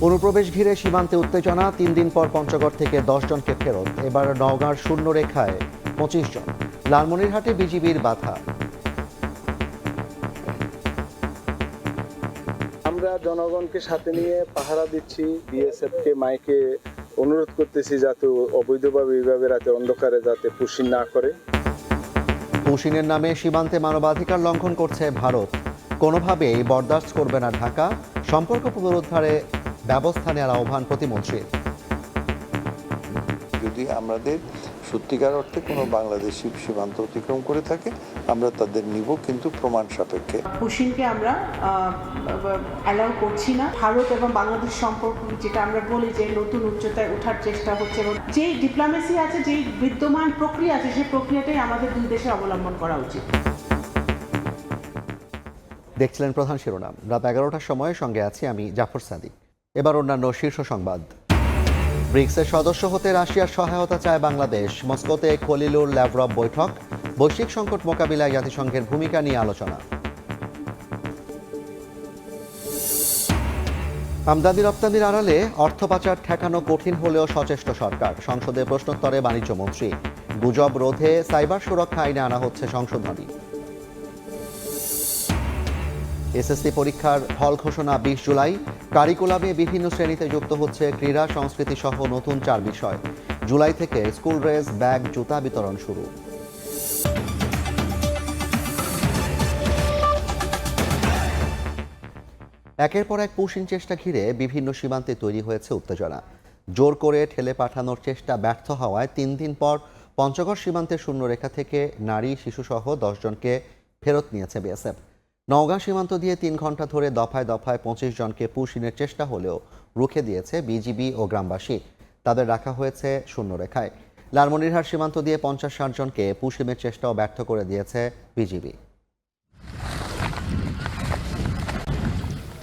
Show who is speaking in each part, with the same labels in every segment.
Speaker 1: অনুপ্রবেশ ঘিরে সীমান্তে উত্তেজনা, 3 দিন পর পঞ্চগড় থেকে 10 জনকে ফেরত। এবার নওগাঁর শূন্য রেখায় 25 জন। লালমনিরহাটে বিজিবির বাধা।
Speaker 2: আমরা জনগণকে সাথে নিয়ে পাহারা দিচ্ছি, বিএসএফকে মাইকে অনুরোধ করতেছি যাতে অবৈধভাবে এইভাবে রাতে অন্ধকারে যাতে পুশিং না করে।
Speaker 1: পুশিনের নামে সীমান্তে মানবাধিকার লঙ্ঘন করছে ভারত, কোনোভাবেই বরদাস্ত করবে না ঢাকা। সম্পর্ক পুনরুদ্ধারে ব্যবস্থা নেওয়ার আহ্বান প্রতিমন্ত্রীর।
Speaker 3: যদি আমাদের সত্যিকার অর্থে কোনো বাংলাদেশি সীমান্ত অতিক্রম করে থাকে, আমরা তাদের নিব, কিন্তু প্রমাণ সাপেক্ষে।
Speaker 4: পুশিনকে আমরা অ্যালাউ করছি না। ভারত এবং বাংলাদেশ সম্পর্ক যেটা আমরা বলি যে নতুন উচ্চতায় ওঠার চেষ্টা হচ্ছে, এবং যেই ডিপ্লোমেসি আছে, যেই বিদ্যমান প্রক্রিয়া আছে, সেই প্রক্রিয়াটাই আমাদের দুই দেশে অবলম্বন করা উচিত।
Speaker 1: দেখছিলেন প্রধান শিরোনাম। রাত 11টার সময় সঙ্গে আছি আমি জাফর সাদিক। এবার অন্যান্য শীর্ষ সংবাদ। ব্রিক্সের সদস্য হতে রাশিয়ার সহায়তা চায় বাংলাদেশ। মস্কোতে খলিলুর ল্যাভরভ বৈঠক। বৈশ্বিক সংকট মোকাবিলায় জাতিসংঘের ভূমিকা নিয়ে আলোচনা। আমদানি রপ্তানির আড়ালে অর্থ পাচার ঠেকানো কঠিন হলেও সচেষ্ট সরকার। সংসদে প্রশ্নোত্তরে বাণিজ্যমন্ত্রী। গুজব রোধে সাইবার সুরক্ষা আইনে আনা হচ্ছে সংশোধনী। এসএসসি পরীক্ষার ফল ঘোষণা 20 জুলাই। কারিকুলামে বিভিন্ন শ্রেণীতে যুক্ত হচ্ছে ক্রীড়া, সংস্কৃতি সহ নতুন 4 বিষয়। জুলাই থেকে স্কুল ড্রেস, ব্যাগ, জুতা বিতরণ শুরু। একের পর এক পুশিং চেষ্টা ঘিরে বিভিন্ন সীমান্তে তৈরি হয়েছে উত্তেজনা। জোর করে ঠেলে পাঠানোর চেষ্টা ব্যর্থ হওয়ায় 3 দিন পর পঞ্চগড় সীমান্তের শূন্যরেখা থেকে নারী, শিশুসহ 10 জনকে ফেরত নিয়েছে বিএসএফ। নওগাঁ সীমান্ত দিয়ে 3 ঘন্টা ধরে দফায় দফায় 25 জনকে পুশিনের চেষ্টা হলেও রুখে দিয়েছে বিজিবি ও গ্রামবাসী। তাদের রাখা হয়েছে শূন্যরেখায়। লালমনিরহাট সীমান্ত দিয়ে 50-60 জনকে পুশিনের চেষ্টাও ব্যর্থ করে দিয়েছে বিজিবি।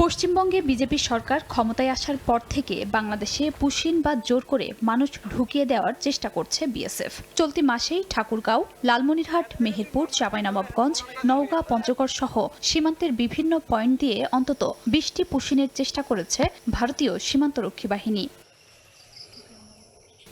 Speaker 5: পশ্চিমবঙ্গে বিজেপি সরকার ক্ষমতায় আসার পর থেকে বাংলাদেশে পুশিন বা জোর করে মানুষ ঢুকিয়ে দেওয়ার চেষ্টা করছে বিএসএফ। চলতি মাসেই ঠাকুরগাঁও, লালমনিরহাট, মেহেরপুর, চাঁপাইনবাবগঞ্জ, নওগাঁ, পঞ্চগড় সহ সীমান্তের বিভিন্ন পয়েন্ট দিয়ে অন্তত 20টি পুশিনের চেষ্টা করেছে ভারতীয় সীমান্তরক্ষী বাহিনী।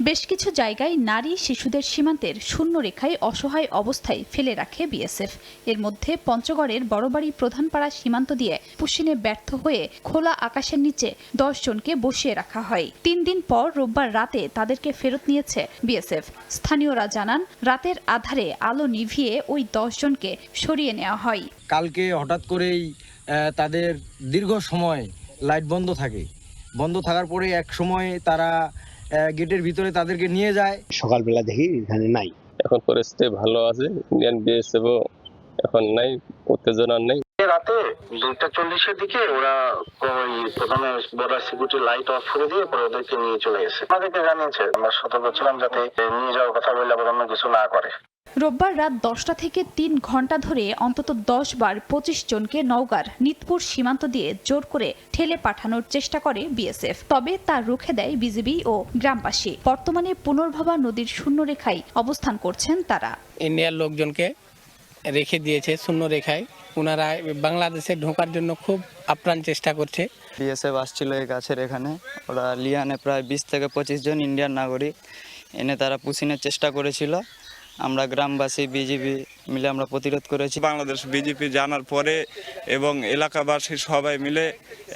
Speaker 5: বেশ কিছু জায়গায় নারী, শিশুদের সীমান্তের শূন্য রেখায় অসহায় অবস্থায় ফেলে রাখে বিএসএফ। এর মধ্যে পঞ্চগড়ের বড়বাড়ি প্রধানপাড়া সীমান্ত দিয়ে পুশিনে ব্যর্থ হয়ে খোলা আকাশের নিচে 10 জনকে বসিয়ে রাখা হয়। 3 দিন পর রোববার রাতে তাদেরকে ফেরত নিয়েছে বিএসএফ। স্থানীয়রা জানান, রাতের আধারে আলো নিভিয়ে ওই 10 জনকে সরিয়ে নেওয়া হয়।
Speaker 6: কালকে হঠাৎ করেই তাদের দীর্ঘ সময় লাইট বন্ধ থাকে। বন্ধ থাকার পরে এক সময় তারা গেটের ভিতরে তাদেরকে নিয়ে যায়।
Speaker 7: সকালবেলা দেখি এখানে নাই।
Speaker 8: এখন পরিস্থিতি ভালো আছে, ইন্ডিয়ান বিএসএফও এখন নাই, উত্তেজনা নেই।
Speaker 9: রাতে 2:40-এর দিকে ওরা প্রথমে বর্ডার সিকিউরিটি লাইট অফ করে দিয়ে পরে ওদেরকে নিয়ে চলে গেছে। আমাদেরকে জানিয়েছে, আমরা সতর্ক ছিলাম যাতে নিয়ে যাওয়ার কথা বলে আবার অন্য কিছু না করে।
Speaker 5: রোববার রাত 10টা থেকে 3 ঘন্টা ধরে অন্তত 10 বার 25 জনকে নওগাঁর নিতপুর সীমান্ত দিয়ে জোর করে ঠেলে পাঠানোর চেষ্টা করে বিএসএফ। তবে তা রুখে দেয় বিজিবি ও গ্রামবাসী। বর্তমানে পুনর্ভবা নদীর শূন্যরেখায় অবস্থান করছেন তারা।
Speaker 10: ইন্ডিয়ার লোকজনকে রেখে দিয়েছে শূন্য রেখায়। ওনারা বাংলাদেশে ঢোকার জন্য খুব আপ্রাণ চেষ্টা করছে।
Speaker 11: বিএসএফ আসছিল এই গাছের এখানে। ওরা লিয়ানে প্রায় 20 থেকে 25 জন ইন্ডিয়ান নাগরিক এনে তারা পুশিনের চেষ্টা করেছিল। আমরা গ্রামবাসী, বিজিবি মিলে আমরা প্রতিরোধ করেছি।
Speaker 12: বাংলাদেশ বিজেপি জানার পরে এবং এলাকাবাসী সবাই মিলে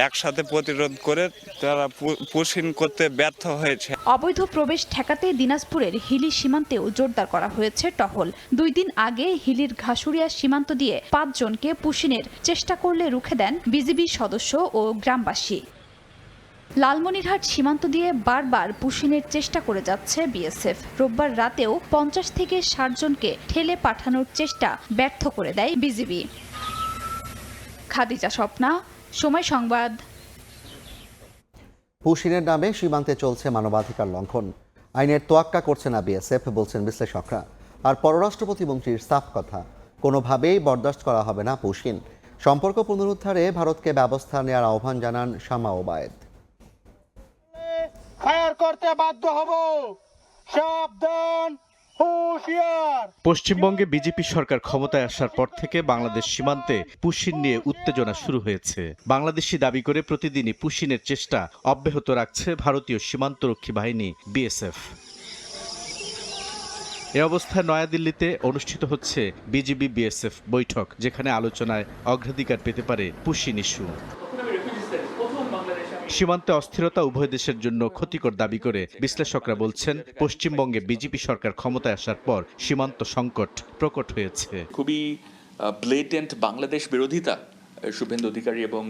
Speaker 12: একসাথে প্রতিরোধ করে তারা পুশিন করতে ব্যর্থ হয়েছে।
Speaker 5: অবৈধ প্রবেশ ঠেকাতে দিনাজপুরের হিলি সীমান্তেও জোরদার করা হয়েছে টহল। 2 দিন আগে হিলির ঘাসুরিয়া সীমান্ত দিয়ে 5 জনকে পুশিনের চেষ্টা করলে রুখে দেন বিজিবি সদস্য ও গ্রামবাসী। লালমনিরহাট সীমান্ত দিয়ে বারবার পুশিনের চেষ্টা করে যাচ্ছে বিএসএফ। রোববার রাতেও 50 থেকে 60 জনকে ঠেলে পাঠানোর চেষ্টা ব্যর্থ করে দেয় বিজিবি। খাদিজা স্বপ্না, সময় সংবাদ।
Speaker 1: পুশিনের নামে সীমান্তে চলছে মানবাধিকার লঙ্ঘন। আইনের তোয়াক্কা করছে না বিএসএফ, বলছেন বিশ্লেষকরা। আর পররাষ্ট্র প্রতিমন্ত্রীর সাফ কথা, কোনোভাবেই বরদাস্ত করা হবে না পুশিন। সম্পর্ক পুনরুদ্ধারে ভারতকে ব্যবস্থা নেওয়ার আহ্বান জানান শামা ওবায়েদ।
Speaker 13: ফায়ার করতে বাধ্য হব, সাবধান, পশ্চিমবঙ্গে বিজেপি সরকার ক্ষমতায় আসার পর থেকে বাংলাদেশ সীমান্তে পুশিন নিয়ে উত্তেজনা শুরু হয়েছে। বাংলাদেশি দাবি করে প্রতিদিনই পুশিনের চেষ্টা অব্যাহত রাখছে ভারতীয় সীমান্তরক্ষী বাহিনী বিএসএফ। এ অবস্থায় নয়াদিল্লিতে অনুষ্ঠিত হচ্ছে বিজিবি বিএসএফ বৈঠক, যেখানে আলোচনায় অগ্রাধিকার পেতে পারে পুশিন ইস্যু। সীমান্তে অস্থিরতা উভয় দেশের জন্য ক্ষতিকর দাবি করে বিশ্লেষকরা বলছেন, পশ্চিমবঙ্গে বিজেপি সরকার ক্ষমতায় আসার পর সীমান্ত সংকট প্রকট হয়েছে।
Speaker 14: খুবই ব্লেটেন্ট বাংলাদেশ বিরোধিতা শুভেন্দু অধিকারী এবং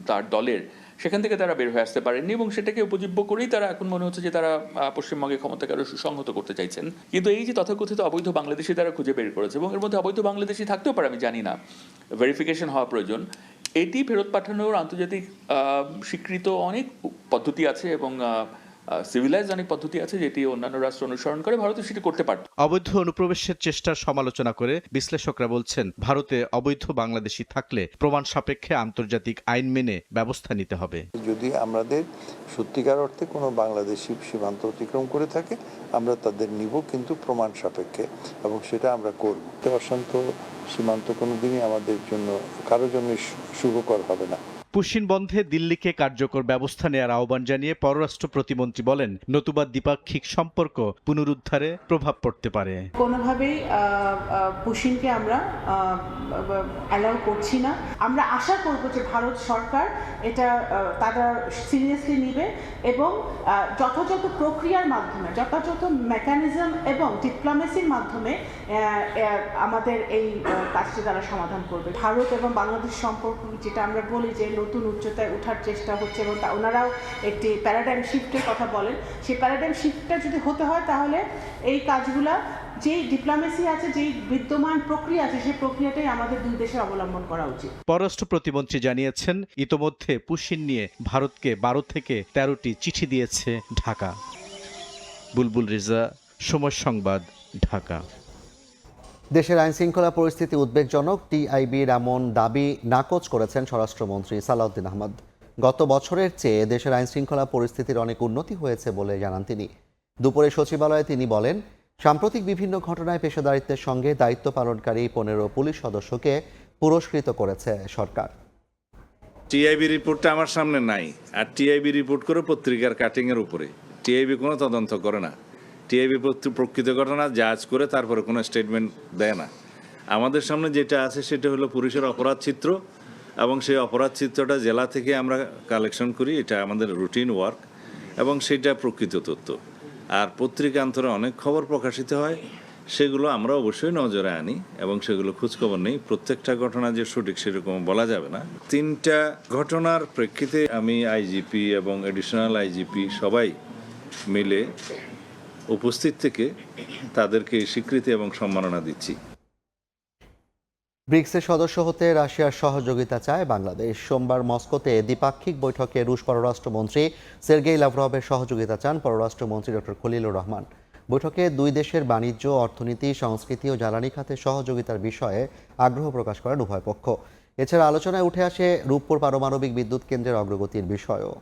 Speaker 14: তার দলের, সেখান থেকে তারা বের হয়ে আসতে পারেননি এবং সেটাকে উপজীব্য করেই তারা এখন মনে হচ্ছে যে তারা পশ্চিমবঙ্গে ক্ষমতাকে আরো সুসংহত করতে চাইছেন। কিন্তু এই যে তথাকথিত অবৈধ বাংলাদেশি তারা খুঁজে বের করেছে, এবং এর মধ্যে অবৈধ বাংলাদেশি থাকতেও পারে, আমি জানি না, ভেরিফিকেশন হওয়া প্রয়োজন। এটি ফেরত পাঠানোর আন্তর্জাতিক স্বীকৃত অনেক পদ্ধতি আছে এবং সিভিলাইজড অনেক পদ্ধতি আছে যেটি অন্যান্য রাষ্ট্র অনুসরণ করে, ভারত সেটি করতে পারত।
Speaker 13: অবৈধ অনুপ্রবেশের চেষ্টার সমালোচনা করে বিশ্লেষকরা বলছেন, ভারতে অবৈধ বাংলাদেশি থাকলে প্রমাণ সাপেক্ষে আন্তর্জাতিক আইন মেনে ব্যবস্থা নিতে হবে।
Speaker 3: যদি আমাদের সত্যিকার অর্থে কোনো বাংলাদেশি সীমান্ত অতিক্রম করে থাকে, আমরা তাদের নিব, কিন্তু প্রমাণ সাপেক্ষে, এবং সেটা আমরা করব। অশান্ত সীমান্ত কোনোদিনই আমাদের জন্য কারোর জন্য শুভকর হবে না।
Speaker 13: পুশিন বন্ধে দিল্লিকে কার্যকর ব্যবস্থা নেওয়ার আহ্বান জানিয়ে পররাষ্ট্র প্রতিমন্ত্রী বলেন, নতুবা দ্বিপাক্ষিক সম্পর্ক পুনরুদ্ধারে প্রভাব পড়তে পারে।
Speaker 4: কোনোভাবেই পুশিনকে আমরা অ্যালাউ করছি না। আমরা আশা করব যে ভারত সরকার এটা তারা সিরিয়াসলি নেবে এবং যথাযথ প্রক্রিয়ার মাধ্যমে, যথাযথ মেকানিজম এবং ডিপ্লোমেসির মাধ্যমে আমাদের এই কাজটি তারা সমাধান করবে। ভারত এবং বাংলাদেশ সম্পর্ক, যেটা আমরা বলি যে নতুন উচ্চতায় ওঠার চেষ্টা হচ্ছে, এবং ওনারাও একটি প্যারাডাইম শিফটের কথা বলেন, সেই প্যারাডাইম শিফটটা যদি হতে হয় তাহলে এই কাজগুলা, যেই ডিপ্লোমেসি আছে, যেই বিদ্যমান প্রক্রিয়া আছে, সেই প্রক্রিয়াটাই আমাদের দুই দেশের অবলম্বন করা উচিত।
Speaker 13: পররাষ্ট্র প্রতিমন্ত্রী জানিয়েছেন, ইতোমধ্যে পুশিন নিয়ে ভারতকে 12 থেকে 13টি চিঠি দিয়েছে ঢাকা। বুলবুল রেজা, সময় সংবাদ, ঢাকা।
Speaker 1: দেশের আইনশৃঙ্খলা পরিস্থিতি উদ্বেগজনক, টিআইবির এমন দাবি নাকচ করেছেন স্বরাষ্ট্রমন্ত্রী সালাউদ্দিন আহমদ। গত বছরের চেয়ে দেশের আইনশৃঙ্খলা পরিস্থিতির অনেক উন্নতি হয়েছে বলে জানান তিনি। দুপুরে সচিবালয়ে তিনি বলেন, সাম্প্রতিক বিভিন্ন ঘটনায় পেশাদারিত্বের সঙ্গে দায়িত্ব পালনকারী 15 পুলিশ সদস্যকে পুরস্কৃত করেছে সরকার।
Speaker 15: টিআইবি রিপোর্টটা আমার সামনে নাই, আর টিআইবি রিপোর্ট করে পত্রিকার কাটিংয়ের উপরে। টিআইবি কোনো তদন্ত করে না। টিআইবি প্রকৃত ঘটনা জাজ করে তারপরে কোনো স্টেটমেন্ট দেয় না। আমাদের সামনে যেটা আছে সেটা হলো পুলিশের অপরাধ চিত্র, এবং সেই অপরাধ চিত্রটা জেলা থেকে আমরা কালেকশন করি, এটা আমাদের রুটিন ওয়ার্ক, এবং সেটা প্রকৃত তথ্য। আর পত্রিকান্তরে অনেক খবর প্রকাশিত হয়, সেগুলো আমরা অবশ্যই নজরে আনি এবং সেগুলো খোঁজখবর নেই। প্রত্যেকটা ঘটনা যে সঠিক সেরকম বলা যাবে না। 3টা ঘটনার প্রেক্ষিতে আমি আইজিপি এবং এডিশনাল আইজিপি সবাই মিলে উপস্থিত থেকে তাদেরকে স্বীকৃতি এবং সম্মাননা দিচ্ছি।
Speaker 1: ব্রিক্সের সদস্য হতে রাশিয়ার সহযোগিতা চায় বাংলাদেশ। সোমবার মস্কোতে দ্বিপাক্ষিক বৈঠকে রুশ পররাষ্ট্রমন্ত্রী সের্গেই লাভরভের সহযোগিতা চান পররাষ্ট্রমন্ত্রী ডক্টর খলিলুর রহমান। বৈঠকে দুই দেশের বাণিজ্য, অর্থনীতি, সংস্কৃতি ও জ্বালানি খাতে সহযোগিতার বিষয়ে আগ্রহ প্রকাশ করেন উভয় পক্ষ। এছাড়া আলোচনায় উঠে আসে রূপপুর পারমাণবিক বিদ্যুৎ কেন্দ্রের অগ্রগতির বিষয়ও।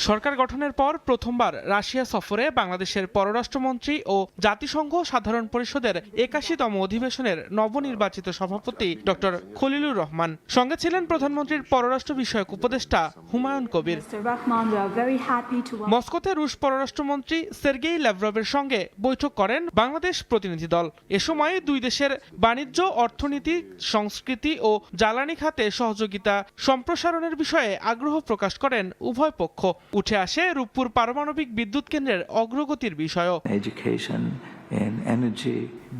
Speaker 16: সরকার গঠনের পর প্রথমবার রাশিয়া সফরে বাংলাদেশের পররাষ্ট্রমন্ত্রী ও জাতিসংঘ সাধারণ পরিষদের 81তম অধিবেশনের নবনির্বাচিত সভাপতি ডক্টর খলিলুর রহমান। সঙ্গে ছিলেন প্রধানমন্ত্রীর পররাষ্ট্র বিষয়ক উপদেষ্টা হুমায়ুন কবির। মস্কোতে রুশ পররাষ্ট্রমন্ত্রী সের্গেই ল্যাভরভের সঙ্গে বৈঠক করেন বাংলাদেশ প্রতিনিধি দল। এ সময় দুই দেশের বাণিজ্য, অর্থনীতি, সংস্কৃতি ও জ্বালানি খাতে সহযোগিতা সম্প্রসারণের বিষয়ে আগ্রহ প্রকাশ করেন উভয় পক্ষ। উঠে আসে রূপপুর পারমাণবিক বিদ্যুৎ কেন্দ্রের অগ্রগতির বিষয়ও।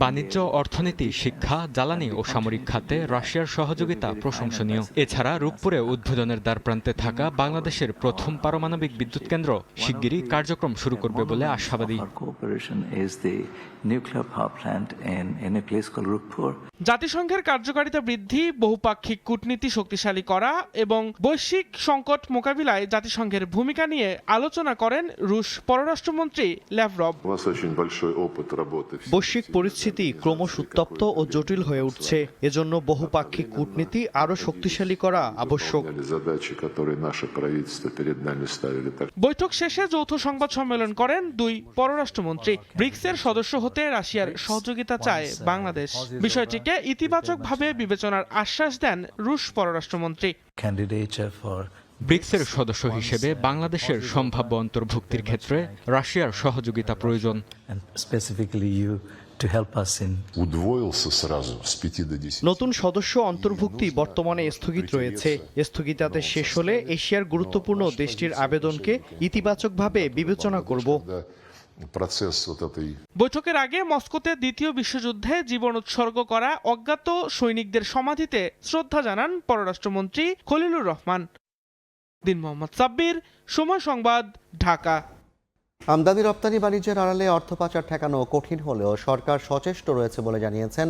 Speaker 17: বাণিজ্য, অর্থনীতি, শিক্ষা, জ্বালানি ও সামরিক খাতে রাশিয়ার সহযোগিতা প্রশংসনীয়। এছাড়া রূপপুরে উদ্বোধনের দ্বারপ্রান্তে থাকা বাংলাদেশের প্রথম পারমাণবিক বিদ্যুৎ কেন্দ্র শিগগিরই কার্যক্রম শুরু করবে বলে আশাবাদী।
Speaker 16: জাতিসংঘের কার্যকারিতা বৃদ্ধি, বহুপাক্ষিক কূটনীতি শক্তিশালী করা এবং বৈশ্বিক সংকট মোকাবিলায় জাতিসংঘের ভূমিকা নিয়ে আলোচনা করেন রুশ পররাষ্ট্রমন্ত্রী ল্যাভরভ।
Speaker 18: বৈশ্বিক পরিস্থিতি পরিস্থিতি ক্রমশ উত্তপ্ত ও জটিল হয়ে উঠছে। এজন্য বহুপাক্ষিক কূটনীতি আরও শক্তিশালী করা আবশ্যক।
Speaker 16: বৈঠক শেষে যৌথ সংবাদ সম্মেলন করেন দুই পররাষ্ট্রমন্ত্রী। ব্রিক্সের সদস্য হতে রাশিয়ার সহযোগিতা চায় বাংলাদেশ। বিষয়টিকে ইতিবাচকভাবে বিবেচনার আশ্বাস দেন রুশ পররাষ্ট্রমন্ত্রী।
Speaker 17: ব্রিক্সের সদস্য হিসেবে বাংলাদেশের সম্ভাব্য অন্তর্ভুক্তির ক্ষেত্রে রাশিয়ার সহযোগিতা প্রয়োজন।
Speaker 18: নতুন সদস্য অন্তর্ভুক্তি বর্তমানে স্থগিত রয়েছে। স্থগিতাদেশ শেষ হলে এশিয়ার গুরুত্বপূর্ণ দেশটির আবেদনকে ইতিবাচকভাবে বিবেচনা করব।
Speaker 16: বৈঠকের আগে মস্কোতে দ্বিতীয় বিশ্বযুদ্ধে জীবন উৎসর্গ করা অজ্ঞাত সৈনিকদের সমাধিতে শ্রদ্ধা জানান পররাষ্ট্রমন্ত্রী খলিলুর রহমান। দিন মোহাম্মদ সাব্বির, সময় সংবাদ, ঢাকা।
Speaker 1: আমদানি রপ্তানি বাণিজ্যের আড়ালে অর্থ পাচার ঠেকানো কঠিন হলেও সরকার সচেষ্ট রয়েছে বলে জানিয়েছেন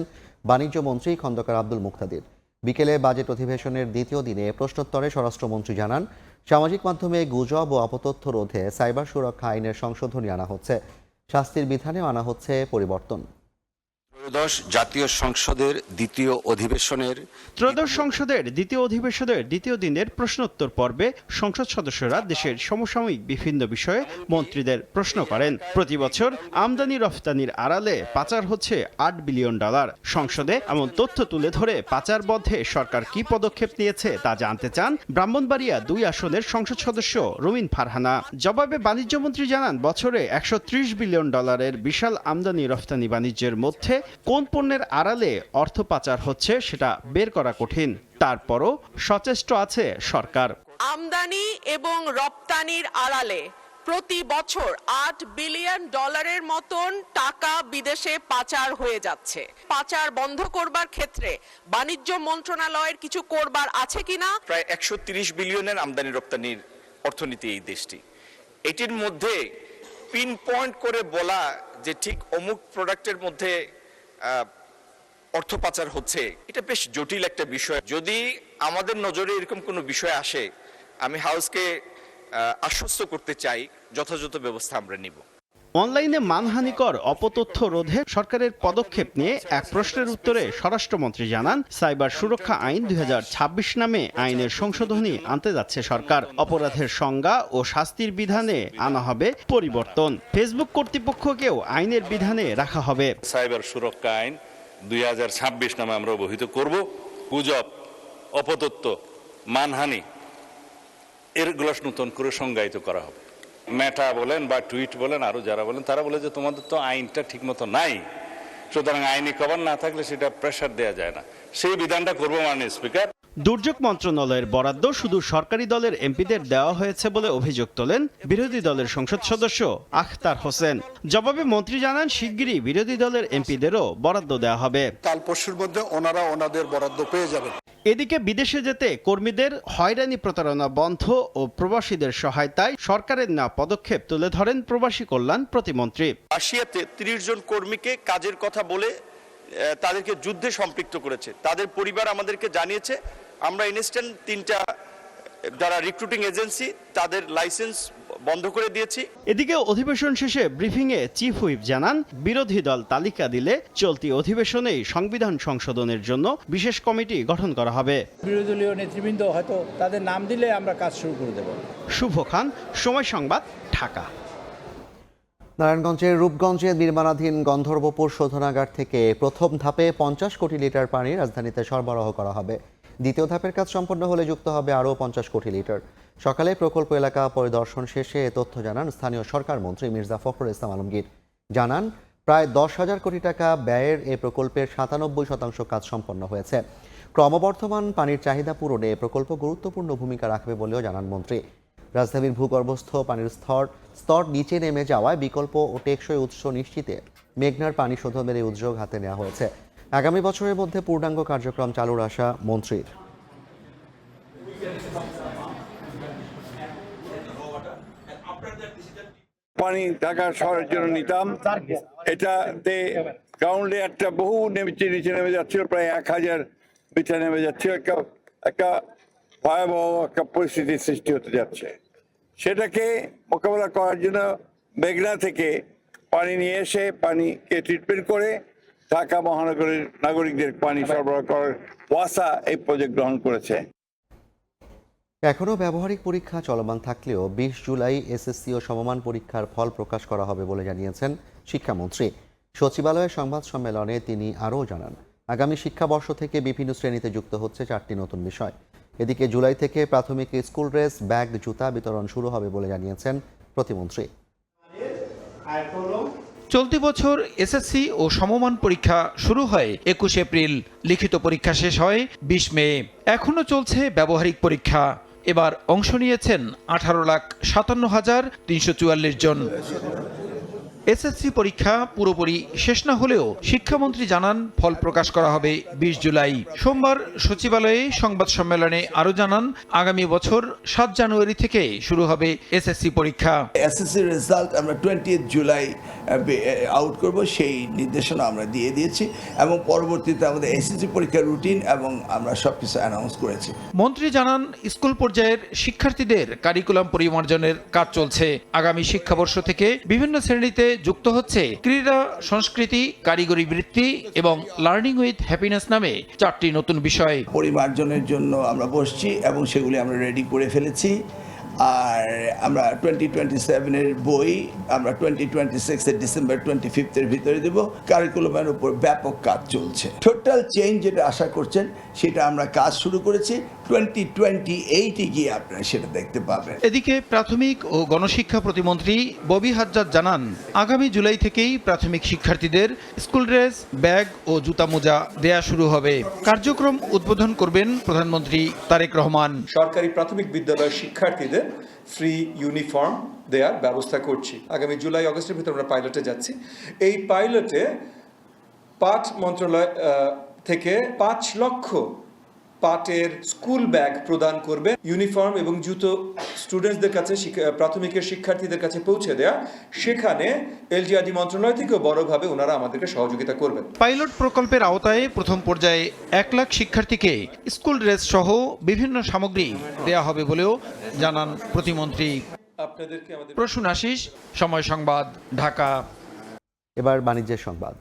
Speaker 1: বাণিজ্য মন্ত্রী খন্দকার আব্দুল মুক্তাদির। বিকেলে বাজেট অধিবেশনের দ্বিতীয় দিনে প্রশ্নোত্তরে স্বরাষ্ট্রমন্ত্রী জানান, সামাজিক মাধ্যমে গুজব ও অপতথ্য রোধে সাইবার সুরক্ষা আইনের সংশোধনী আনা হচ্ছে, শাস্তির বিধানেও আনা হচ্ছে পরিবর্তন।
Speaker 19: ত্রয়োদশ জাতীয় সংসদের দ্বিতীয় অধিবেশনের
Speaker 18: দ্বিতীয় দিনের প্রশ্নোত্তর পর্বে সংসদ সদস্যরা দেশের সমসাময়িক বিভিন্ন বিষয়ে মন্ত্রীদের প্রশ্ন করেন। প্রতি বছর আমদানি রফতানির আড়ালে পাচার হচ্ছে $8 বিলিয়ন। সংসদে এমন তথ্য তুলে ধরে পাচার বন্ধে সরকার কি পদক্ষেপ নিয়েছে তা জানতে চান ব্রাহ্মণবাড়িয়া 2 আসনের সংসদ সদস্য রুমিন ফারহানা। জবাবে বাণিজ্য মন্ত্রী জানান, বছরে $130 বিলিয়ন বিশাল আমদানি রফতানি বাণিজ্যের মধ্যে কোন পণ্যের আড়ালে অর্থ পাচার হচ্ছে সেটা বের করা কঠিন। তারপরও সচেষ্ট আছে সরকার।
Speaker 20: আমদানি এবং রপ্তানির আড়ালে প্রতি বছর $8 বিলিয়ন মতন টাকা বিদেশে পাচার হয়ে যাচ্ছে। পাচার বন্ধ করবার ক্ষেত্রে বাণিজ্য মন্ত্রণালয়ের কিছু করবার আছে কিনা?
Speaker 21: প্রায় 130 বিলিয়নের আমদানি রপ্তানির অর্থনীতি এই দেশটি। এটির মধ্যে পিন পয়েন্ট করে বলা যে ঠিক অমুক প্রোডাক্টের মধ্যে অর্থ পাচার হচ্ছে, এটা বেশ জটিল একটা বিষয়। যদি আমাদের নজরে এরকম কোনো বিষয় আসে, আমি হাউসকে আশ্বস্ত করতে চাই যথাযথ ব্যবস্থা আমরা নিব।
Speaker 18: অনলাইনে মানহানিকর অপতথ্য রোধে সরকারের পদক্ষেপ নিয়ে এক প্রশ্নের উত্তরে স্বরাষ্ট্রমন্ত্রী জানান, সাইবার সুরক্ষা আইন 2026 নামে আইনের সংশোধনী আনতে যাচ্ছে সরকার। অপরাধের সংজ্ঞা ও শাস্তির বিধানে আনা হবে পরিবর্তন। ফেসবুক কর্তৃপক্ষকেও আইনের বিধানে রাখা হবে।
Speaker 22: সাইবার সুরক্ষা আইন 2026 নামে আমরা অবহিত করব। গুজব, অপতথ্য, মানহানি এরগুলো নতুন করে সংজ্ঞায়িত করা হবে। মেটা বলেন বা টুইট বলেন, আরো যারা বলেন, তারা বলে যে তোমাদের তো আইনটা ঠিক মতো নাই, সুতরাং আইনি কভার না থাকলে সেটা প্রেসার দেওয়া যায় না। সেই বিধানটা করবো মাননীয় স্পিকার।
Speaker 18: দুর্যোগ মন্ত্রণালয়ের বরাদ্দ শুধু সরকারি দলের এমপিদের দেওয়া হয়েছে বলে অভিযোগ তোলেন বিরোধী দলের সংসদ সদস্য আখতার হোসেন। জবাবে মন্ত্রী জানান, শিগগিরই বিরোধী দলের এমপিদেরও বরাদ্দ দেওয়া হবে।
Speaker 23: কাল পরশুর মধ্যে ওনারা ওনাদের বরাদ্দ পেয়ে যাবেন।
Speaker 18: এদিকে বিদেশে যেতে কর্মীদের হয়রানি প্রতারণা বন্ধ ও প্রবাসীদের সহায়তায় সরকারের নেওয়া পদক্ষেপ তুলে ধরেন প্রবাসী কল্যাণ প্রতিমন্ত্রী।
Speaker 21: রাশিয়াতে 30 জন কর্মীকে কাজের কথা বলে তাদেরকে যুদ্ধে সম্পৃক্ত করেছে। তাদের পরিবার আমাদেরকে জানিয়েছে, আমরা ইনস্ট্যান্ট 3টা যারা রিক্রুটিং এজেন্সি তাদের লাইসেন্স বন্ধ করে দিয়েছি।
Speaker 18: এদিকে অধিবেশন শেষে ব্রিফিংয়ে চিফ হুইপ জানান, বিরোধী দল তালিকা দিলে চলতি অধিবেশনেই সংবিধান সংশোধনের জন্য বিশেষ কমিটি গঠন করা হবে।
Speaker 24: বিরোধী দলীয় নেতৃবৃন্দ হয়তো তাদের নাম দিলে আমরা কাজ শুরু করে দেব।
Speaker 18: শুভ খান, সময় সংবাদ, ঢাকা।
Speaker 1: নারায়ণগঞ্জের রূপগঞ্জে নির্মাণাধীন গন্ধর্বপুর শোধনাগার থেকে প্রথম ধাপে 50 কোটি লিটার পানি রাজধানীতে সরবরাহ করা হবে। দ্বিতীয় ধাপের কাজ সম্পন্ন হলে যুক্ত হবে আরও 50 কোটি লিটার। সকালে প্রকল্প এলাকা পরিদর্শন শেষে এ তথ্য জানান স্থানীয় সরকার মন্ত্রী মির্জা ফখরুল ইসলাম আলমগীর। জানান, প্রায় 10,000 কোটি টাকা ব্যয়ের এ প্রকল্পের 97% কাজ সম্পন্ন হয়েছে। ক্রমবর্ধমান পানির চাহিদা পূরণে এ প্রকল্প গুরুত্বপূর্ণ ভূমিকা রাখবে বলেও জানান মন্ত্রী। রাজধানীর ভূগর্ভস্থ পানির স্তর নিচে নেমে যাওয়ায় বিকল্প ও টেকসই উৎস নিশ্চিতে মেঘনার পানি শোধনের এই উদ্যোগ হাতে নেওয়া হয়েছে। আগামী বছরের মধ্যে পূর্ণাঙ্গ কার্যক্রম চালুর আশা মন্ত্রীর।
Speaker 25: পানি ঢাকা শহরের জন্য নিতাম, এটাতে গ্রাউন্ড লেয়ারটা বহু নিচে নেমে যাচ্ছিল, প্রায় 1000 মিটার নেমে যাচ্ছিল। একটা ভয়াবহ একটা পরিস্থিতির সৃষ্টি হতে যাচ্ছে। সেটাকে মোকাবেলা করার জন্য মেঘনা থেকে পানি নিয়ে এসে পানিকে ট্রিটমেন্ট করে ঢাকা মহানগরীর নাগরিকদের পানি সরবরাহ করার ওয়াসা এই প্রজেক্ট গ্রহণ করেছে।
Speaker 1: এখনও ব্যবহারিক পরীক্ষা চলমান থাকলেও 20 জুলাই এসএসসি ও সমমান পরীক্ষার ফল প্রকাশ করা হবে বলে জানিয়েছেন শিক্ষামন্ত্রী। সচিবালয়ের সংবাদ সম্মেলনে তিনি আরও জানান, আগামী শিক্ষাবর্ষ থেকে বিভিন্ন শ্রেণীতে যুক্ত হচ্ছে 4টি নতুন বিষয়। এদিকে জুলাই থেকে প্রাথমিক স্কুল ড্রেস, ব্যাগ, জুতা বিতরণ শুরু হবে বলে জানিয়েছেন প্রতিমন্ত্রী।
Speaker 2: চলতি বছর এসএসসি ও সমমান পরীক্ষা শুরু হয় 21 এপ্রিল, লিখিত পরীক্ষা শেষ হয় 20 মে। এখনও চলছে ব্যবহারিক পরীক্ষা। এবার অংশ নিয়েছেন 18,57,344 জন। এসএসসি পরীক্ষা পুরোপুরি শেষ না হলেও শিক্ষামন্ত্রী জানান ফল প্রকাশ করা হবে 20 জুলাই। সোমবার সচিবালয়ে সংবাদ সম্মেলনে আরও জানান, আগামী বছর 7 জানুয়ারি থেকে শুরু হবে এসএসসি পরীক্ষা।
Speaker 6: এসএসসি রেজাল্ট আমরা 20 জুলাই আউট করব, সেই নির্দেশনা আমরা দিয়ে দিয়েছি এবং পরবর্তীতে আমাদের এসএসসি পরীক্ষার রুটিন এবং আমরা সবকিছু অ্যানাউন্স করেছি।
Speaker 2: মন্ত্রী জানান, স্কুল পর্যায়ের শিক্ষার্থীদের কারিকুলাম পরিমার্জনের কাজ চলছে। আগামী শিক্ষাবর্ষ থেকে বিভিন্ন শ্রেণীতে যুক্ত হচ্ছে ক্রীড়া, সংস্কৃতি, কারিগরি বৃত্তি এবং লার্নিং উইথ হ্যাপিনেস নামে 4টি নতুন বিষয়।
Speaker 6: পরিমার্জনের জন্য আমরা বসছি এবং সেগুলি আমরা রেডি করে ফেলেছি। আর আমরা 2027-এর বই আমরা 2026-এর ডিসেম্বর 25-এর ভিতরে দেব। কারিকুলামের উপর ব্যাপক কাজ চলছে। টোটাল চেঞ্জ যেটা আশা করছেন সেটা আমরা কাজ শুরু করেছি, 2028-এ গিয়ে আপনারা সেটা দেখতে পাবেন।
Speaker 2: এদিকে প্রাথমিক ও গণশিক্ষা প্রতিমন্ত্রী ববি হাজ্জাদ জানান, আগামী জুলাই থেকেই প্রাথমিক শিক্ষার্থীদের স্কুল ড্রেস, ব্যাগ ও জুতা মোজা দেয়া শুরু হবে। কার্যক্রম উদ্বোধন করবেন প্রধানমন্ত্রী তারেক রহমান।
Speaker 7: সরকারি প্রাথমিক বিদ্যালয়ের শিক্ষার্থীদের ফ্রি ইউনিফর্ম দেওয়ার ব্যবস্থা করছি। আগামী জুলাই আগস্টের ভিতরে আমরা পাইলটে যাচ্ছি। এই পাইলটে পাট মন্ত্রণালয় থেকে 5 লক্ষ পাটের স্কুল ব্যাগ প্রদান করবে। ইউনিফর্ম এবং জুতো স্টুডেন্টসদের কাছে, প্রাথমিকের শিক্ষার্থীদের কাছে পৌঁছে দেয়া, সেখানে এলজিআরডি মন্ত্রণালয় থেকেও বড়ভাবে ওনারা আমাদেরকে সহযোগিতা করবেন।
Speaker 2: পাইলট প্রকল্পের আওতায় প্রথম পর্যায়ে 1 লাখ শিক্ষার্থীকে স্কুল ড্রেস সহ বিভিন্ন সামগ্রী দেয়া হবে বলেও জানান প্রতিমন্ত্রী। প্রসূন আশিস, সময় সংবাদ, ঢাকা।
Speaker 1: এবার বাণিজ্যের সংবাদ।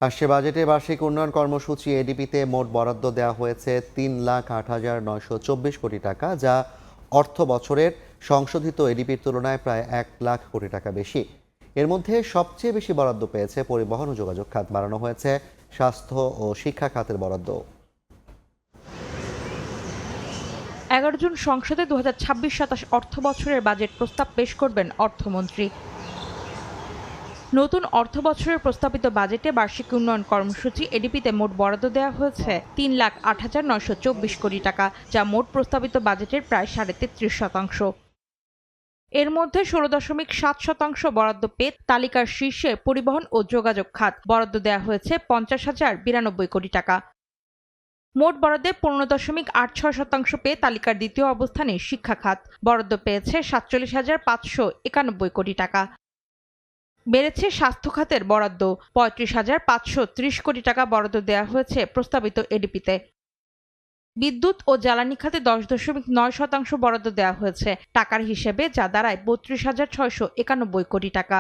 Speaker 1: আসছে বাজেটে বার্ষিক উন্নয়ন কর্মসূচি এডিপিতে মোট বরাদ্দ দেওয়া হয়েছে 3,08,924 কোটি টাকা, যা অর্থ বছরের সংশোধিত এডিপির তুলনায় প্রায় 1 লাখ কোটি টাকা বেশি। এর মধ্যে সবচেয়ে বেশি বরাদ্দ পেয়েছে পরিবহন ও যোগাযোগ খাত। বাড়ানো হয়েছে স্বাস্থ্য ও শিক্ষা খাতের বরাদ্দ।
Speaker 8: 11 জুন সংসদে 2026-27 অর্থ বছরের বাজেট প্রস্তাব পেশ করবেন অর্থমন্ত্রী। নতুন অর্থ বছরের প্রস্তাবিত বাজেটে বার্ষিক উন্নয়ন কর্মসূচি এডিপিতে মোট বরাদ্দ দেওয়া হয়েছে 3,08,924 কোটি টাকা, যা মোট প্রস্তাবিত বাজেটের প্রায় 33.5%। এর মধ্যে 16.7% বরাদ্দ পেয়ে তালিকার শীর্ষে পরিবহন ও যোগাযোগ খাত। বরাদ্দ দেওয়া হয়েছে 50,092 কোটি টাকা। মোট বরাদ্দে 15.86% পেয়ে তালিকার দ্বিতীয় অবস্থানে শিক্ষা খাত। বরাদ্দ পেয়েছে 47,591 কোটি টাকা। বেড়েছে স্বাস্থ্য খাতের বরাদ্দ, 35,530 কোটি টাকা বরাদ্দ দেওয়া হয়েছে প্রস্তাবিত এডিপিতে। বিদ্যুৎ ও জ্বালানি খাতে 10.9% বরাদ্দ দেওয়া হয়েছে টাকার হিসেবে, যা দাঁড়ায় 32,691 কোটি টাকা।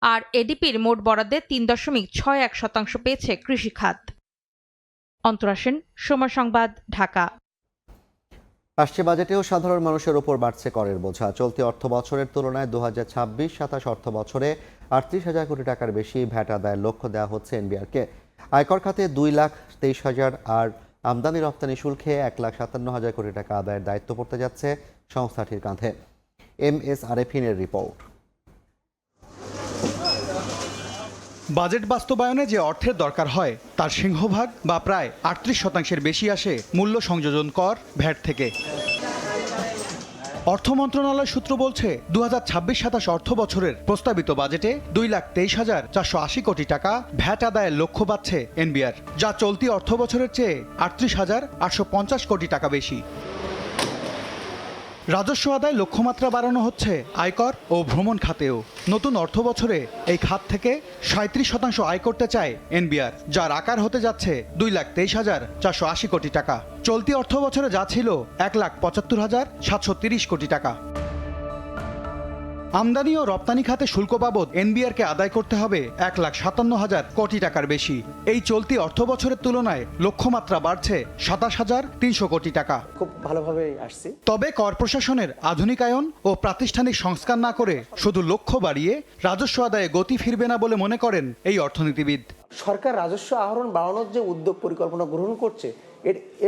Speaker 8: আর এডিপির মোট বরাদ্দে 3.61% পেয়েছে কৃষি খাত। অন্তরা সেন, সময় সংবাদ, ঢাকা।
Speaker 1: আসছে বাজেটেও সাধারণ মানুষের ওপর বাড়ছে করের বোঝা। চলতি অর্থ বছরের তুলনায় 2026-27 অর্থ বছরে 38,000 কোটি টাকার বেশি ভ্যাট আদায়ের লক্ষ্য দেওয়া হচ্ছে এনবিআরকে। আয়কর খাতে 2,23,000 আর আমদানি রপ্তানি শুল্কে 1,57,000 কোটি টাকা আদায়ের দায়িত্ব পড়তে যাচ্ছে সংস্থাটির কাঁধে। MS আরেফিনের report.
Speaker 9: বাজেট বাস্তবায়নে যে অর্থের দরকার হয় তার সিংহভাগ বা প্রায় 38% বেশি আসে মূল্য সংযোজন কর, ভ্যাট থেকে। অর্থ মন্ত্রণালয় সূত্র বলছে 2026-27 অর্থ বছরের প্রস্তাবিত বাজেটে 2,23,480 কোটি টাকা ভ্যাট আদায়ের লক্ষ্য পাচ্ছে এনবিআর, যা চলতি অর্থ বছরের চেয়ে 38,850 কোটি টাকা বেশি। রাজস্ব আদায় লক্ষ্যমাত্রা বাড়ানো হচ্ছে আয়কর ও ভ্রমণ খাতেও। নতুন অর্থ বছরে এই খাত থেকে 37% আয় করতে চায় এনবিআর, যার আকার হতে যাচ্ছে 2,23,480 কোটি টাকা। চলতি অর্থ বছরে যা ছিল 1,75,730 কোটি টাকা। আমদানি ও রপ্তানি খাতে শুল্ক বাবদ এনবিআরকে আদায় করতে হবে 1,57,000 কোটি টাকার বেশি। এই চলতি অর্থ বছরের তুলনায় লক্ষ্যমাত্রা বাড়ছে 27,300 কোটি টাকা।
Speaker 5: খুব ভালোভাবে আসছে।
Speaker 9: তবে কর প্রশাসনের আধুনিকায়ন ও প্রাতিষ্ঠানিক সংস্কার না করে শুধু লক্ষ্য বাড়িয়ে রাজস্ব আদায়ে গতি ফিরবে না বলে মনে করেন এই অর্থনীতিবিদ।
Speaker 5: সরকার রাজস্ব আহরণ বাড়ানোর যে উদ্যোগ পরিকল্পনা গ্রহণ করছে,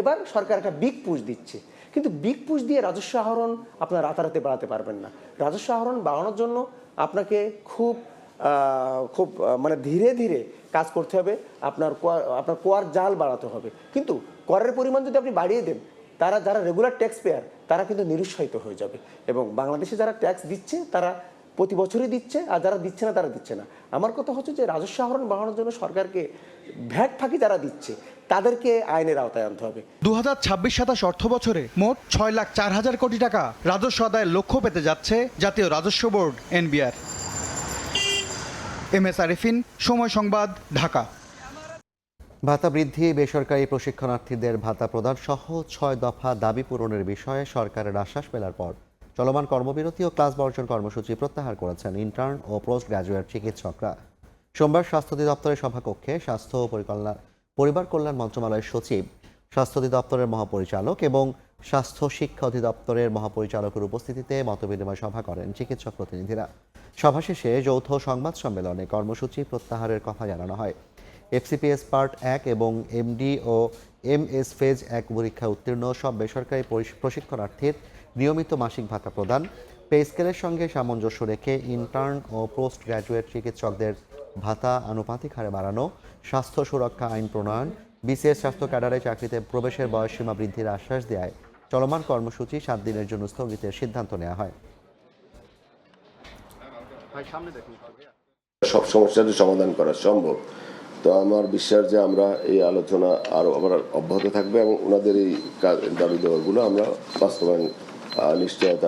Speaker 5: এবার সরকার একটা বিগ পুশ দিচ্ছে, কিন্তু বিগ পুশ দিয়ে রাজস্ব আহরণ আপনার রাতারাতি বাড়াতে পারবেন না। রাজস্ব আহরণ বাড়ানোর জন্য আপনাকে খুব মানে ধীরে ধীরে কাজ করতে হবে, আপনার কর জাল বাড়াতে হবে। কিন্তু করের পরিমাণ যদি আপনি বাড়িয়ে দেন, যারা রেগুলার ট্যাক্স পেয়ার তারা কিন্তু নিরুৎসাহিত হয়ে যাবে। এবং বাংলাদেশে যারা ট্যাক্স দিচ্ছে তারা প্রতি বছরই দিচ্ছে, আর যারা দিচ্ছে না তারা দিচ্ছে না। আমার কথা হচ্ছে যে রাজস্ব আহরণ বাড়ানোর জন্য সরকারকে ভ্যাট ফাঁকি যারা দিচ্ছে তাদেরকে আইনের আওতায় আনতে হবে।
Speaker 9: 2026-27 অর্থ বছরে মোট 6,04,000 কোটি টাকা রাজস্ব আদায়ের লক্ষ্য পেতে যাচ্ছে জাতীয় রাজস্ব বোর্ড এনবিআর। MS আরিফিন, সময় সংবাদ, ঢাকা।
Speaker 1: ভাতা বৃদ্ধি, বেসরকারি প্রশিক্ষণার্থীদের ভাতা প্রদান সহ 6 দফা দাবি পূরণের বিষয়ে সরকারের আশ্বাস মেলার পর চলমান কর্মবিরতি ও ক্লাস বর্জন কর্মসূচি প্রত্যাহার করেছেন ইন্টার্ন ও পোস্ট গ্র্যাজুয়েট চিকিৎসকরা। সোমবার স্বাস্থ্য অধিদপ্তরের সভাকক্ষে স্বাস্থ্য ও পরিবার কল্যাণ মন্ত্রণালয়ের সচিব, স্বাস্থ্য অধিদপ্তরের মহাপরিচালক এবং স্বাস্থ্য শিক্ষা অধিদপ্তরের মহাপরিচালকের উপস্থিতিতে মতবিনিময় সভা করেন চিকিৎসক প্রতিনিধিরা। সভা শেষে যৌথ সংবাদ সম্মেলনে কর্মসূচি প্রত্যাহারের কথা জানানো হয়। FCPS পার্ট 1 এবং MD ও MS ফেজ 1 পরীক্ষা উত্তীর্ণ সব বেসরকারি প্রশিক্ষণার্থীর নিয়মিত মাসিক ভাতা প্রদান, পে স্কেলের সঙ্গে সামঞ্জস্য রেখে ইন্টার্ন ও পোস্ট গ্র্যাজুয়েট চিকিৎসকদের ভাতা আনুপাতিক হারে বাড়ানো, স্বাস্থ্য সুরক্ষা আইন প্রণয়ন, BCS স্বাস্থ্য ক্যাডারে চাকরিতে প্রবেশের বয়সসীমা বৃদ্ধির আশ্বাস দেয় চলমান কর্মসূচি 7 দিনের জন্য স্থগিতের সিদ্ধান্ত নেওয়া হয়।
Speaker 10: সব সমস্যার সমাধান করা সম্ভব, তো আমার বিশ্বাস যে আমরা এই আলোচনা আরও আমরা অব্যাহত থাকবে এবং ওনাদের এই দাবি দেওয়াগুলো আমরা বাস্তবায়ন নিশ্চয়তা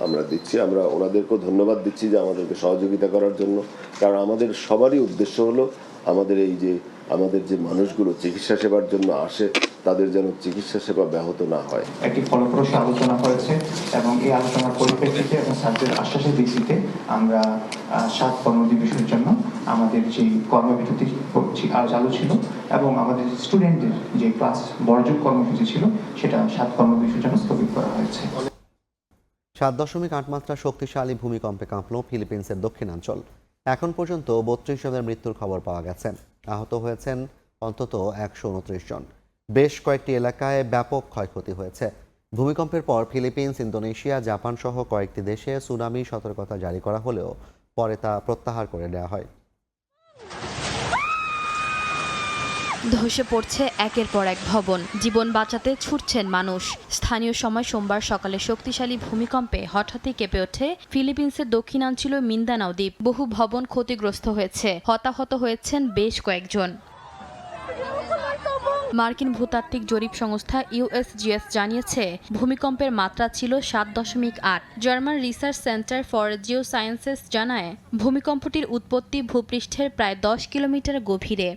Speaker 10: আমরা দিচ্ছি। আমরা ওনাদেরকেও ধন্যবাদ দিচ্ছি যে আমাদেরকে সহযোগিতা করার জন্য, কারণ আমাদের সবারই উদ্দেশ্য হলো আমাদের যে মানুষগুলো চিকিৎসা সেবার জন্য আসে তাদের যেন চিকিৎসা সেবা ব্যাহত না হয়।
Speaker 11: একটি ফলপ্রসূ আলোচনা হয়েছে এবং এই আলোচনার পরিপ্রেক্ষিতে এবং স্যারদের আশ্বাসের ভিত্তিতে আমরা 7 কর্মদিবসের জন্য আমাদের যে কর্মবিরতি চালু ছিল এবং আমাদের স্টুডেন্টদের যে ক্লাস বর্জন কর্মসূচি ছিল সেটা 7 কর্মদিবসের জন্য স্থগিত করা হয়েছে।
Speaker 1: 7.8 মাত্রা শক্তিশালী ভূমিকম্পে কাঁপল ফিলিপিন্সের দক্ষিণাঞ্চল। এখন পর্যন্ত 32 জনের মৃত্যুর খবর পাওয়া গেছে। আহত হয়েছেন অন্তত 129 জন। বেশ কয়েকটি এলাকায় ব্যাপক ক্ষয়ক্ষতি হয়েছে। ভূমিকম্পের পর ফিলিপিন্স, ইন্দোনেশিয়া, জাপান সহ কয়েকটি দেশে সুনামি সতর্কতা জারি করা হলেও পরে তা প্রত্যাহার করে নেওয়া হয়।
Speaker 12: ধসে পড়ছে একের পর এক ভবন, জীবন বাঁচাতে ছুটছেন মানুষ। স্থানীয় সময় সোমবার সকালে শক্তিশালী ভূমিকম্পে হঠাৎই কেঁপে ওঠে ফিলিপিন্সের দক্ষিণাঞ্চল মিন্দানাও দ্বীপ। বহু ভবন ক্ষতিগ্রস্ত হয়েছে, হতাহত হয়েছেন বেশ কয়েকজন। মার্কিন ভূতাত্ত্বিক জরিপ সংস্থা USGS জানিয়েছে ভূমিকম্পের মাত্রা ছিল 7.8। German research centre for Jio sciences জানায় ভূমিকম্পটির উৎপত্তি ভূপৃষ্ঠের প্রায় 10 কিলোমিটার গভীরে।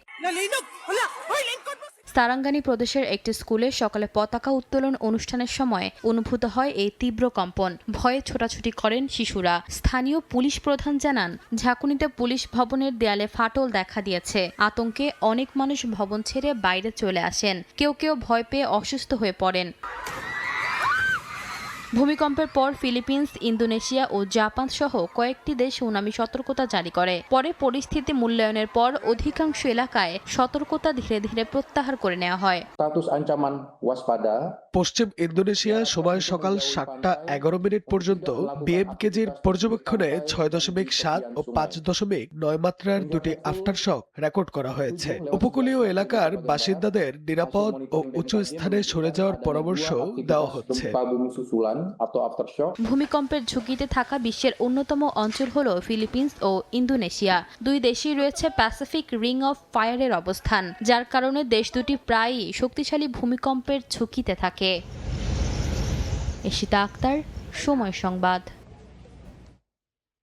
Speaker 12: সারাঙ্গানি প্রদেশের একটি স্কুলে সকালে পতাকা উত্তোলন অনুষ্ঠানের সময় অনুভূত হয় এই তীব্র কম্পন। ভয়ে ছোটাছুটি করেন শিশুরা। স্থানীয় পুলিশ প্রধান জানান, ঝাঁকুনিতে পুলিশ ভবনের দেয়ালে ফাটল দেখা দিয়েছে। আতঙ্কে অনেক মানুষ ভবন ছেড়ে বাইরে চলে আসেন। কেউ কেউ ভয় পেয়ে অসুস্থ হয়ে পড়েন। ভূমিকম্পের পর ফিলিপিন্স, ইন্দোনেশিয়া ও জাপান সহ কয়েকটি দেশ সুনামি সতর্কতা জারি করে। পরে পরিস্থিতি মূল্যায়নের পর অধিকাংশ এলাকায় সতর্কতা ধীরে ধীরে প্রত্যাহার করে নেওয়া হয়।
Speaker 14: পশ্চিম ইন্দোনেশিয়া সময় সকাল 7:11 পর্যন্ত BMKG'র পর্যবেক্ষণে 6.7 ও 5.9 মাত্রার দুটি আফটার শক রেকর্ড করা হয়েছে। উপকূলীয় এলাকার বাসিন্দাদের নিরাপদ ও উঁচু স্থানে সরে যাওয়ার পরামর্শ দেওয়া হচ্ছে।
Speaker 12: ভূমিকম্পের ঝুঁকিতে থাকা বিশ্বের অন্যতম অঞ্চল হল ফিলিপিন্স ও ইন্দোনেশিয়া। দুই দেশেই রয়েছে প্যাসিফিক রিং অফ ফায়ারের অবস্থান, যার কারণে দেশ দুটি প্রায়ই শক্তিশালী ভূমিকম্পের ঝুঁকিতে থাকে। এশিতা আক্তার, সময় সংবাদ।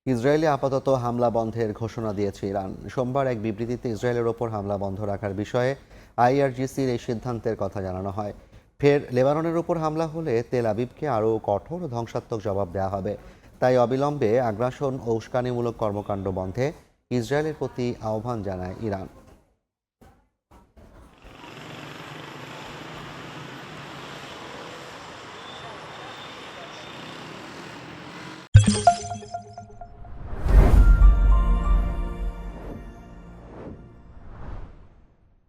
Speaker 1: ইসরায়েলে আপাতত হামলা বন্ধের ঘোষণা দিয়েছে ইরান। সোমবার এক বিবৃতিতে ইসরায়েলের ওপর হামলা বন্ধ রাখার বিষয়ে আইআরজিসির এই সিদ্ধান্তের কথা জানানো হয়। ফের লেবাননের উপর হামলা হলে তেল আবিবকে আরও কঠোর ধ্বংসাত্মক জবাব দেওয়া হবে। তাই অবিলম্বে আগ্রাসন ও উস্কানিমূলক কর্মকাণ্ড বন্ধে ইসরায়েলের প্রতি আহ্বান জানায় ইরান।